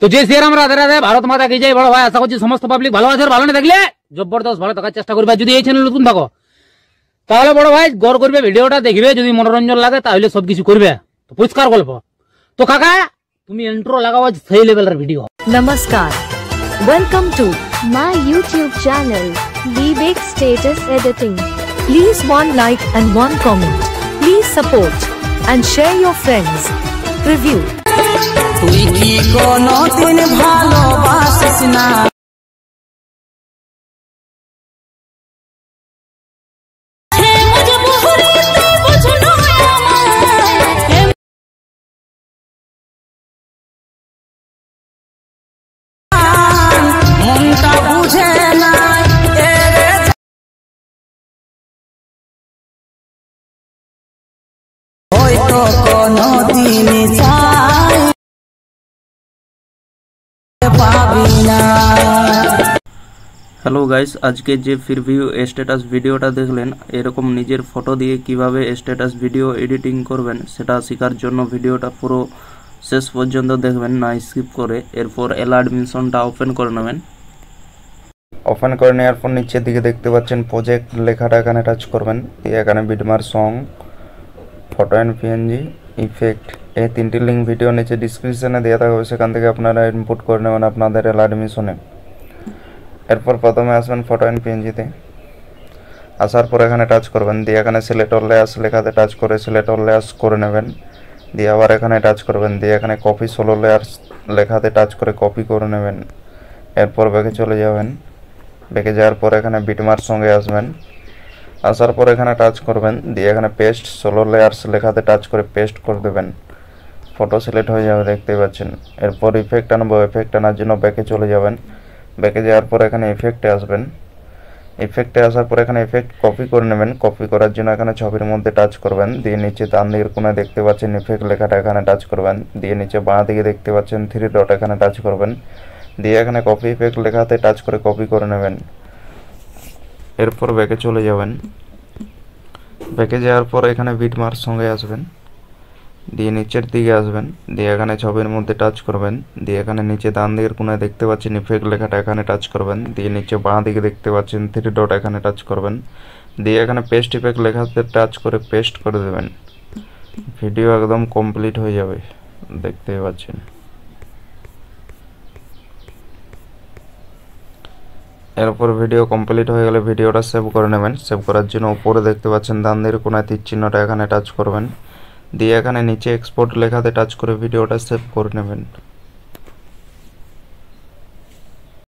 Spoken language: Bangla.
তো যে শ্রীরাম, রাধে রাধে, ভারত মাতা কি জয়। বড় ভাই আশা করছি সমস্ত পাবলিক ভালো আছে, ভালো না থাকলে জবরদস্ত ভালো থাকার চেষ্টা করবে। যদি এই চ্যানেল নতুন থাকো তাহলে বড় ভাই গড় করবে, ভিডিওটা দেখবে, যদি মনোরঞ্জন লাগে তাহলে সবকিছু করবে। তো পরিষ্কার গল্প। তো কাকা তুমি ইন্ট্রো লাগাও, সেই লেভেলের video. Namaskar. Welcome to my YouTube channel, Vivek Status Editing. please one like and one comment. Please support and share your friends. Review. তুই কি কোনো দিন ভালোবাসিস না? মনটা বুঝে না হয়তো কোনো দিন চাই পাবি না। হ্যালো গাইস, আজকে যে প্রিভিউ স্ট্যাটাস ভিডিওটা দেখলেন, এরকম নিজের ফটো দিয়ে কিভাবে স্ট্যাটাস ভিডিও এডিটিং করবেন সেটা শেখার জন্য ভিডিওটা পুরো শেষ পর্যন্ত দেখবেন, না স্কিপ করে। এরপর অ্যালার্ট মিশনটা ওপেন করে নেবেন। ওপেন করে নেওয়ার পর নিচের দিকে দেখতে পাচ্ছেন প্রজেক্ট লেখাটা, এখানে টাচ করবেন। দিয়ে এখানে বিটমার song, photo and PNG, effect, এই তিনটি লিঙ্ক ভিডিও নিচে ডিসক্রিপশনে দেওয়া থাকবে, সেখান থেকে আপনারা ইনপুট করে নেবেন আপনাদের অ্যালার্ট মিশনে। এরপর প্রথমে আসবেন ফটো অ্যান্ড পিএনজিতে। আসার পর এখানে টাচ করবেন, দিয়ে এখানে সিলেক্ট অল লেয়ার্স লেখাতে টাচ করে সিলেক্ট অল লেয়ার্স করে নেবেন। দিয়ে আবার এখানে টাচ করবেন, দিয়ে এখানে কপি সোলো লেয়ার্স লেখাতে টাচ করে কপি করে নেবেন। এরপর ব্যাকে চলে যাবেন। ব্যাকে যাওয়ার পর এখানে বিটমার সঙ্গে আসবেন। আসার পর এখানে টাচ করবেন, দিয়ে এখানে পেস্ট সোলো লেয়ার্স লেখাতে টাচ করে পেস্ট করে দেবেন। ফটো সিলেক্ট হয়ে যাবে, দেখতেই পাচ্ছেন। এরপর ইফেক্ট আনবো, ইফেক্ট আনার জন্য ব্যাকে চলে যাবেন। ব্যাকে যাওয়ার পর এখানে ইফেক্টে আসবেন। ইফেক্টে আসার পর এখানে ইফেক্ট কপি করে নেবেন। কপি করার জন্য এখানে ছবির মধ্যে টাচ করবেন, দিয়ে নিচে ডান দিকের কোণায় দেখতে পাচ্ছেন ইফেক্ট লেখাটা, এখানে টাচ করবেন। দিয়ে নিচে বাঁ দিকে দেখতে পাচ্ছেন 3 ডট, এখানে টাচ করবেন। দিয়ে এখানে কপি ইফেক্ট লেখাতে টাচ করে কপি করে নেবেন। এরপর ব্যাকে চলে যাবেন। ব্যাকে যাওয়ার পর এখানে বিটমার্ক সঙ্গে আসবেন, দিয়ে নিচের দিকে আসবেন। দিয়ে এখানে ছবির মধ্যে টাচ করবেন। দিয়ে এখানে নিচে ডান দিকের কোণায় দেখতে পাচ্ছেন ইফেক্ট লেখাটা, এখানে টাচ করবেন। দিয়ে নিচে বাঁ দিকে দেখতে পাচ্ছেন 3 ডট, এখানে টাচ করবেন। দিয়ে এখানে পেস্ট ইফেক্ট লেখাতে টাচ করে পেস্ট করে দেবেন। ভিডিও একদম কমপ্লিট হয়ে যাবে, দেখতেই পাচ্ছেন। এরপর ভিডিও কমপ্লিট হয়ে গেলে ভিডিওটা সেভ করে নেবেন। সেভ করার জন্য উপরে দেখতে পাচ্ছেন ডান দিকের কোণায় তীর চিহ্নটা, এখানে টাচ করবেন। দিয়ে এখানে নিচে এক্সপোর্ট লেখাতে টাচ করে ভিডিওটা সেভ করে নেবেন।